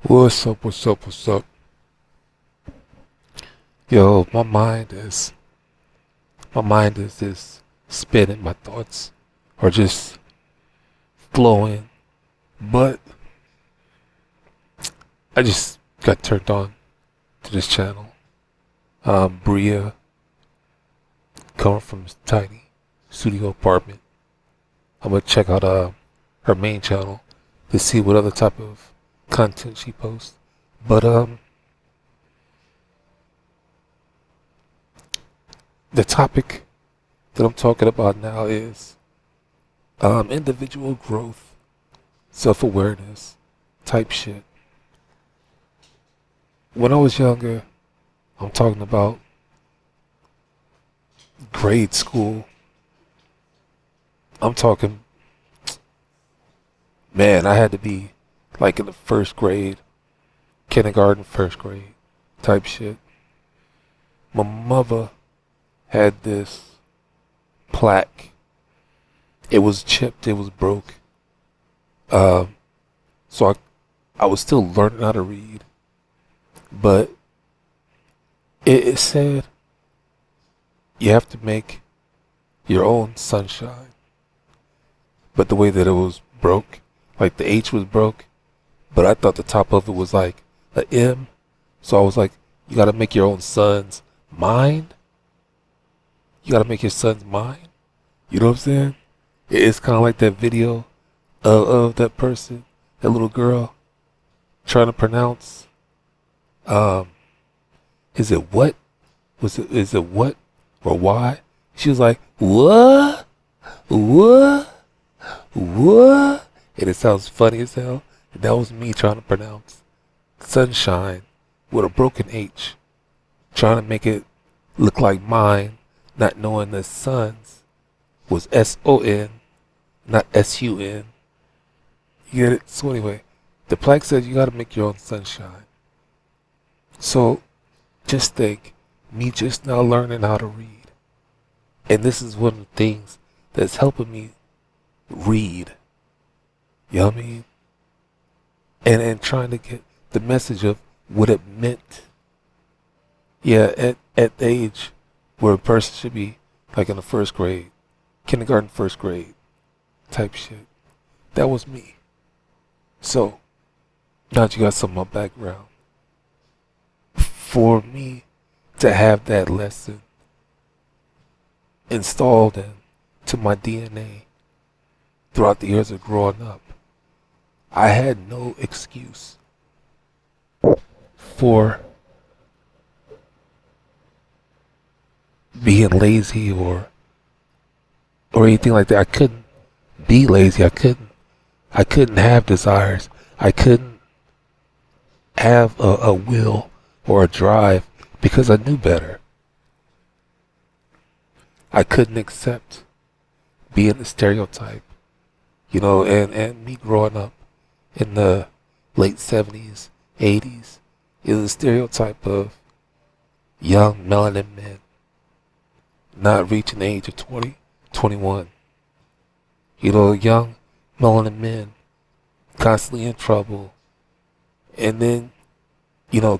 What's up, what's up, what's up? Yo, my mind is just spinning my thoughts or just flowing. But I just got turned on to this channel. Bria coming from this tiny studio apartment. I'm gonna check out her main channel to see what other type of content she posts. But the topic that I'm talking about now is individual growth, self-awareness type shit. When I was younger, I'm talking about grade school. I'm talking, man, I had to be like in the first grade, kindergarten, first grade type shit. My mother had this plaque. It was chipped, it was broke. Um, so I was still learning how to read, but it said you have to make your own sunshine. But the way that it was broke, like the H was broke, but I thought the top of it was like a M. So I was like, you gotta make your own sun's mind. You gotta make your son's mind. You know what I'm saying? It's kind of like that video of that person, that little girl, trying to pronounce. Um, is it what? Is it what or why? She was like, what? What? What? And it sounds funny as hell. And that was me trying to pronounce sunshine with a broken H, trying to make it look like mine, not knowing that sons was SON, not SUN. You get it? So anyway, the plaque says you gotta make your own sunshine. So just think, me just now learning how to read. And this is one of the things that's helping me read. You know what I mean? And trying to get the message of what it meant. Yeah, at the age where a person should be like in the first grade, kindergarten, first grade type shit. That was me. So now that you got some of my background, for me to have that lesson installed into my DNA throughout the years of growing up, I had no excuse for being lazy or anything like that. I couldn't be lazy. I couldn't have desires. I couldn't have a will or a drive because I knew better. I couldn't accept being a stereotype, and me growing up in the late 70s, 80s, is a stereotype of young melanin men not reaching the age of 20, 21. Young melanin men constantly in trouble. And then,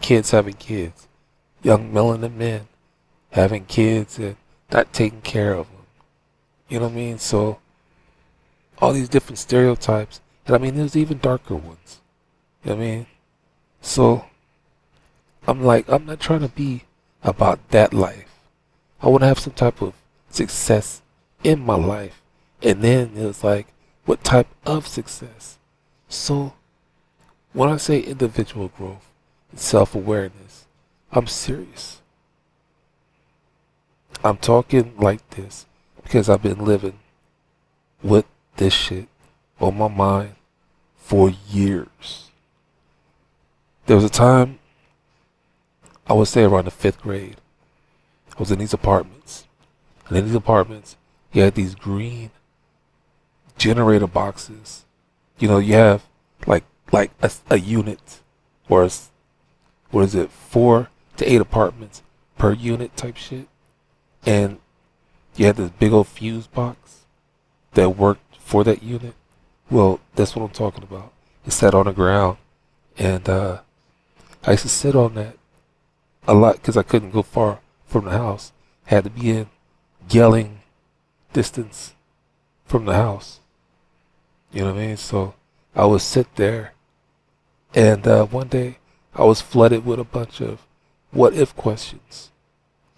kids having kids. Young melanin men having kids and not taking care of them. You know what I mean? So, all these different stereotypes. And I mean, there's even darker ones. You know what I mean? So, I'm like, I'm not trying to be about that life. I want to have some type of success in my life. And then it was like, what type of success? So, when I say individual growth and self-awareness, I'm serious. I'm talking like this because I've been living with this shit on my mind for years. There was a time, I would say around the 5th grade, I was in these apartments. And in these apartments, you had these green generator boxes. You have like a unit or what is it, 4 to 8 apartments per unit type shit. And you had this big old fuse box that worked for that unit. Well, that's what I'm talking about. It sat on the ground And I used to sit on that a lot because I couldn't go far from the house. Had to be in yelling distance from the house. You know what I mean? So I would sit there, and one day I was flooded with a bunch of what if questions.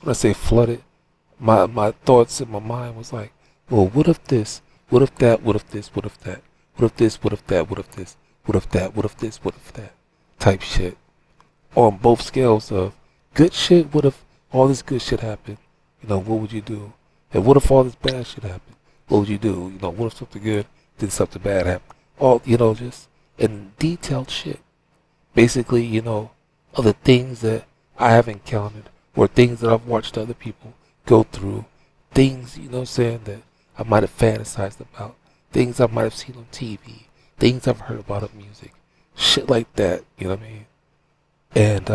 When I say flooded, my thoughts in my mind was like, well, what if this? What if that? What if this? What if that? What if this? What if that? What if this? What if that? What if this? What if that? Type shit. On both scales of good shit, what if all this good shit happened? You know, what would you do? And what if all this bad shit happened? What would you do? You know, what if something good, then something bad happened? All, you know, just in detailed shit. Basically, you know, of the things that I have encountered or things that I've watched other people go through. Things, you know what I'm saying, that I might have fantasized about. Things I might have seen on TV. Things I've heard about in music. Shit like that, you know what I mean? And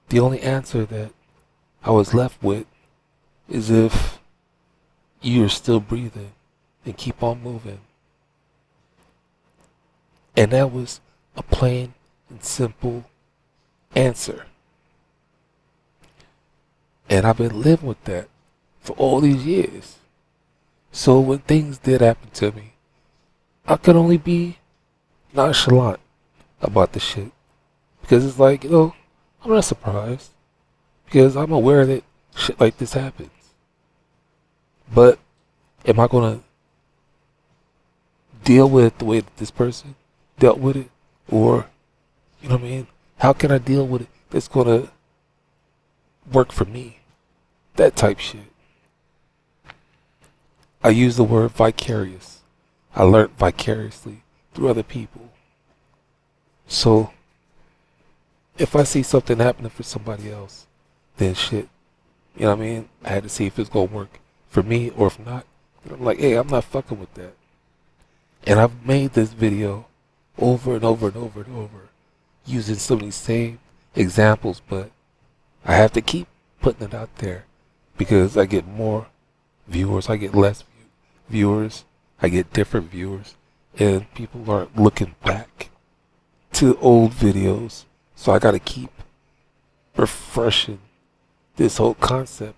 the only answer that I was left with is if you're still breathing and keep on moving. And that was a plain and simple answer. And I've been living with that for all these years. So when things did happen to me, I could only be nonchalant about the shit. Because it's like, you know, I'm not surprised. Because I'm aware that shit like this happens. But am I going to deal with it the way that this person dealt with it? Or, you know what I mean? How can I deal with it that's going to work for me? That type shit. I use the word vicarious. I learned vicariously through other people. So, if I see something happening for somebody else, then shit, you know what I mean? I had to see if it's going to work for me or if not. And I'm like, hey, I'm not fucking with that. And I've made this video over and over and over and over using some of these same examples, but I have to keep putting it out there because I get more viewers, I get less viewers, I get different viewers, and people aren't looking back to old videos. So I gotta keep refreshing this whole concept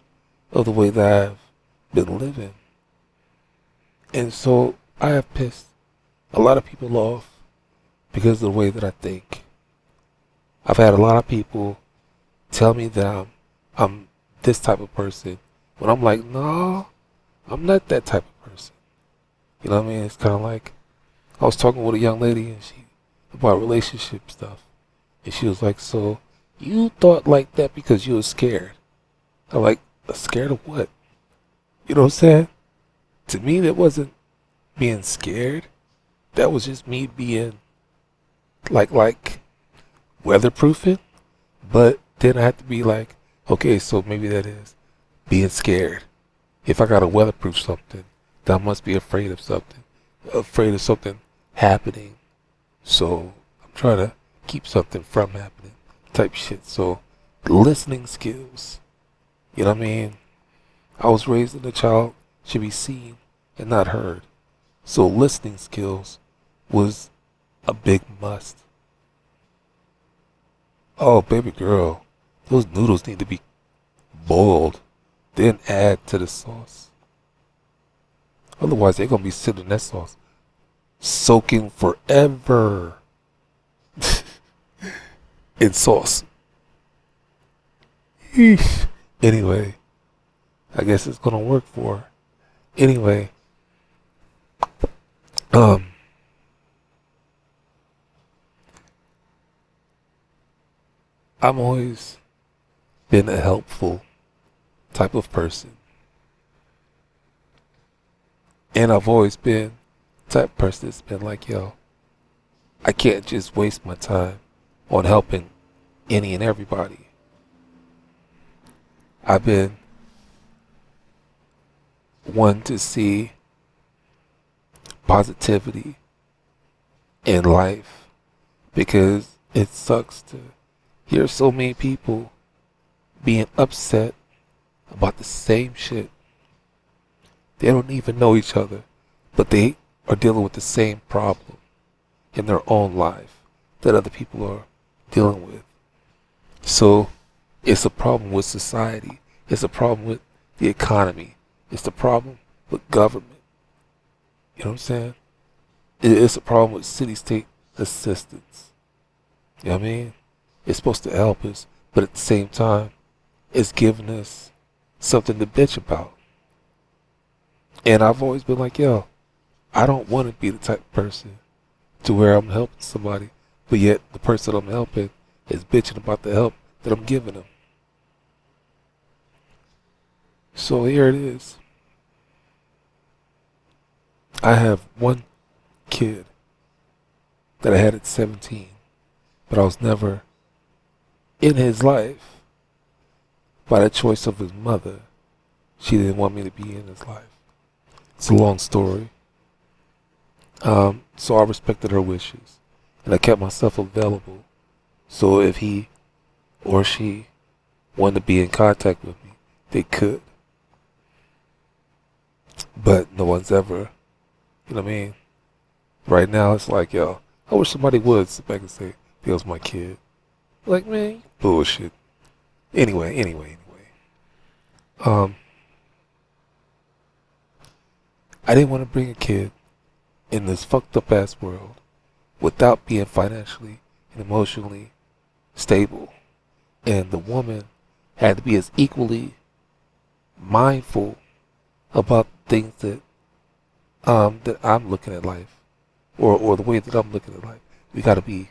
of the way that I've been living. And so I have pissed a lot of people off because of the way that I think. I've had a lot of people tell me that I'm this type of person when I'm like, no, I'm not that type of person. You know what I mean? It's kind of like I was talking with a young lady and she about relationship stuff, and she was like, so you thought like that because you were scared. I'm like, scared of what? You know what I'm saying? To me, that wasn't being scared. That was just me being like weatherproofing. But then I had to be like, okay, so maybe that is being scared. If I gotta weatherproof something, then I must be afraid of something happening. So I'm trying to keep something from happening, type shit. So listening skills, you know what I mean? I was raised that a child should be seen and not heard. So listening skills was a big must. Oh, baby girl, those noodles need to be boiled, then add to the sauce. Otherwise, they're going to be sitting in that sauce, soaking forever in sauce. Eesh. Anyway, I guess it's going to work for her. Anyway, I've always been a helpful type of person. And I've always been the type of person that's been like, yo, I can't just waste my time on helping any and everybody. I've been one to see positivity in life because it sucks to hear so many people being upset about the same shit. They don't even know each other, but they are dealing with the same problem in their own life. that other people are dealing with. So it's a problem with society. It's a problem with the economy. It's the problem with government. You know what I'm saying? It's a problem with city-state assistance. You know what I mean? It's supposed to help us, but at the same time, it's giving us something to bitch about. And I've always been like, yo, I don't want to be the type of person to where I'm helping somebody, but yet the person I'm helping is bitching about the help that I'm giving them. So here it is. I have one kid that I had at 17, but I was never in his life by the choice of his mother. She didn't want me to be in his life. It's a long story. So I respected her wishes, and I kept myself available. So if he or she wanted to be in contact with me, they could. But no one's ever, you know what I mean? Right now, it's like, yo, I wish somebody would sit back and say, that was my kid. Like, man, bullshit. Anyway. I didn't want to bring a kid in this fucked up ass world without being financially and emotionally stable. And the woman had to be as equally mindful about things that I'm looking at life, or the way that I'm looking at life. We got to be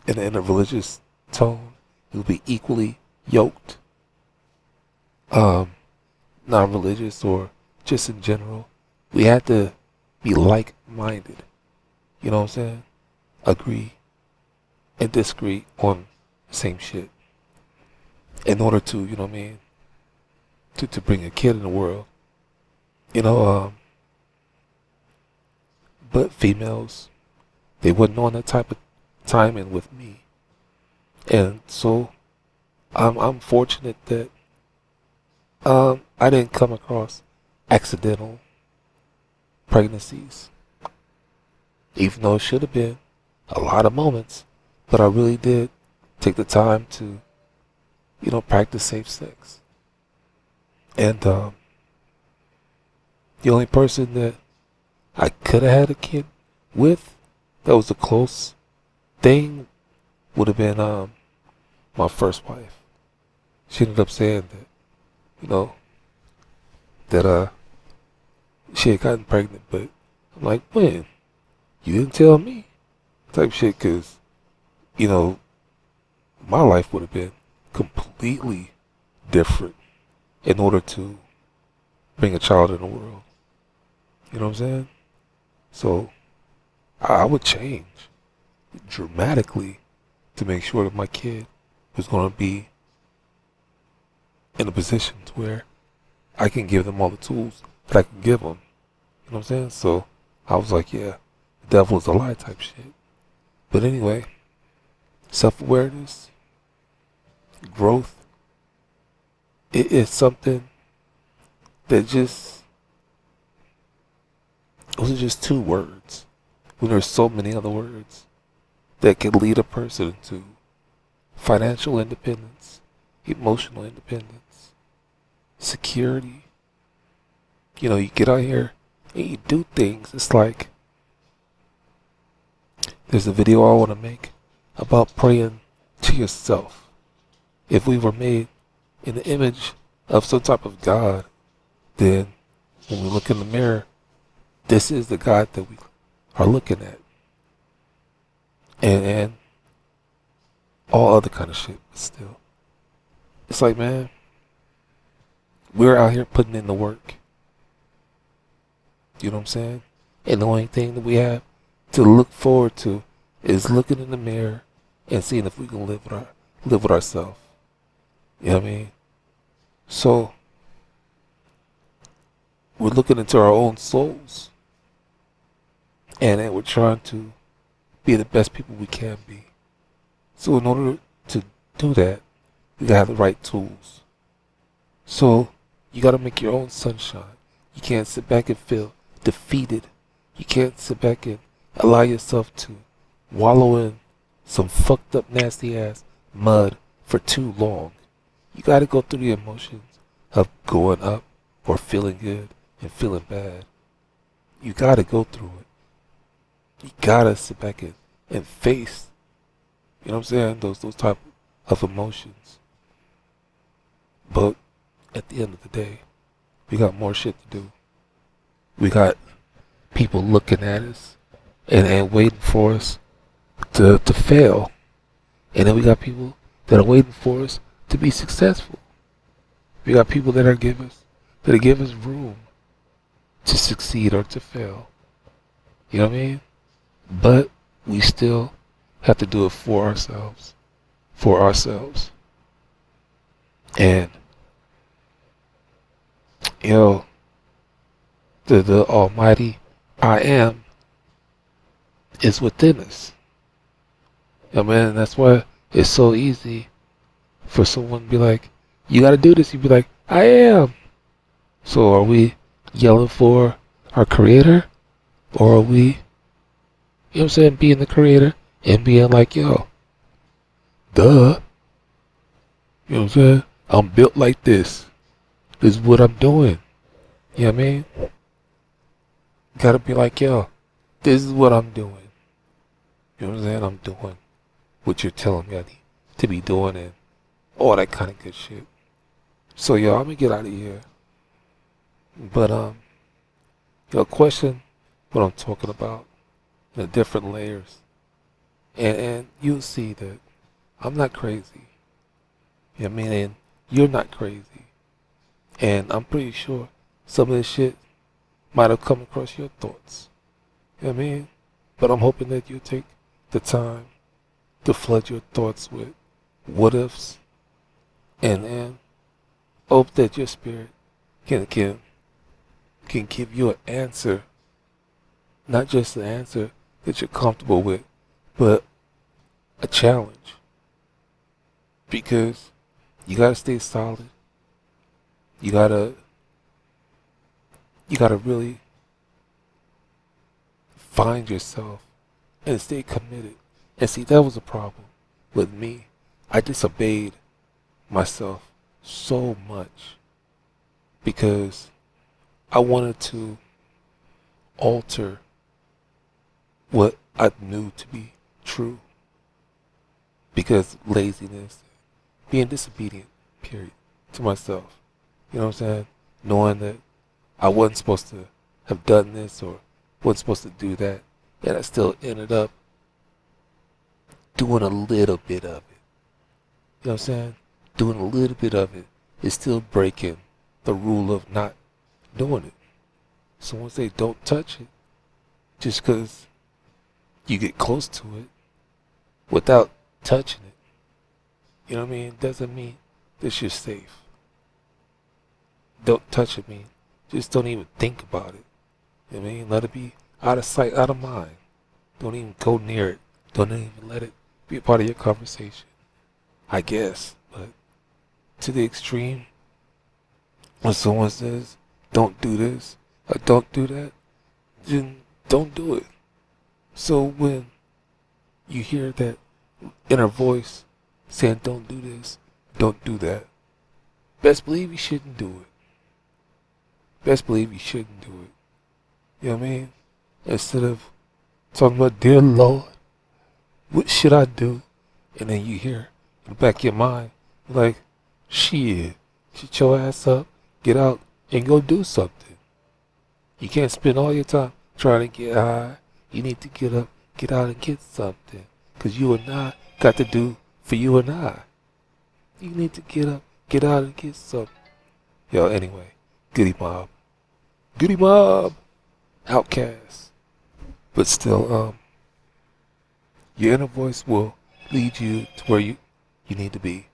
in a religious tone. We'll be equally yoked. Non-religious or just in general, we had to be like-minded. You know what I'm saying? Agree and disagree on the same shit. In order to, you know what I mean, to bring a kid in the world. You know, but females, they wasn't on that type of timing with me. And so I'm fortunate that I didn't come across accidental pregnancies, even though it should have been a lot of moments. But I really did take the time to, you know, practice safe sex. And the only person that I could have had a kid with that was a close thing would have been my first wife. She ended up saying that, you know, that she had gotten pregnant, but I'm like, when? You didn't tell me? Type shit, cause, you know, my life would have been completely different in order to bring a child in the world. You know what I'm saying? So I would change dramatically to make sure that my kid was going to be in a position to where I can give them all the tools that I can give them. You know what I'm saying? So I was like, yeah, the devil is a lie type shit. But anyway, self-awareness, growth, it is something that just, those are just two words when there's so many other words that can lead a person to financial independence, emotional independence, security. You know, you get out here and you do things. It's like, there's a video I want to make about praying to yourself. If we were made in the image of some type of God, then when we look in the mirror, this is the God that we are looking at. And all other kind of shit, but still. It's like, man, we're out here putting in the work. You know what I'm saying? And the only thing that we have to look forward to is looking in the mirror and seeing if we can live with ourselves. You know what I mean? So we're looking into our own souls, and we're trying to be the best people we can be. So in order to do that, you gotta have the right tools. So you gotta make your own sunshine. You can't sit back and feel defeated. You can't sit back and allow yourself to wallow in some fucked up nasty ass mud for too long. You gotta go through the emotions of going up or feeling good and feeling bad. You gotta go through it. You gotta sit back and face, you know what I'm saying, those type of emotions. But at the end of the day, we got more shit to do. We got people looking at us and waiting for us to fail. And then we got people that are waiting for us to be successful. We got people that give us room to succeed or to fail. You know what I mean? But we still have to do it for ourselves. For ourselves. And you know, the almighty I am is within us. I mean, that's why it's so easy for someone to be like, you gotta do this. You'd be like, I am. So are we yelling for our creator? Or are we, you know what I'm saying, being the creator and being like, yo, duh. You know what I'm saying? I'm built like this. This is what I'm doing. You know what I mean? Gotta be like, yo, this is what I'm doing. You know what I'm saying? I'm doing what you're telling me I need to be doing and all that kind of good shit. So, yo, I'm gonna get out of here. But, yo, question what I'm talking about in the different layers. And you'll see that I'm not crazy. You know what I mean? And you're not crazy. And I'm pretty sure some of this shit might have come across your thoughts. You know what I mean? But I'm hoping that you take the time to flood your thoughts with what ifs and hope that your spirit can give you an answer. Not just an answer that you're comfortable with, but a challenge. Because you gotta stay solid. You gotta really find yourself and stay committed. And see, that was a problem with me. I disobeyed myself so much because I wanted to alter what I knew to be true. Because laziness, being disobedient, period, to myself. You know what I'm saying? Knowing that I wasn't supposed to have done this or wasn't supposed to do that. And I still ended up doing a little bit of it. You know what I'm saying? Doing a little bit of it is still breaking the rule of not doing it. So once they don't touch it, just because you get close to it without touching it, you know what I mean? Doesn't mean that you're safe. Don't touch it mean just don't even think about it. You know what I mean? Let it be out of sight, out of mind. Don't even go near it. Don't even let it be a part of your conversation. I guess, but to the extreme, when someone says, don't do this, or don't do that, then don't do it. So when you hear that inner voice saying, don't do this, don't do that, best believe you shouldn't do it. Best believe you shouldn't do it. You know what I mean? Instead of talking about, dear Lord, what should I do? And then you hear in the back of your mind, like, shit, get your ass up, get out, and go do something. You can't spend all your time trying to get high. You need to get up, get out, and get something. Because you and I got to do for you and I. You need to get up, get out, and get something. Yo, anyway, goody mob. Goody mob! Outcast. But still, your inner voice will lead you to where you need to be.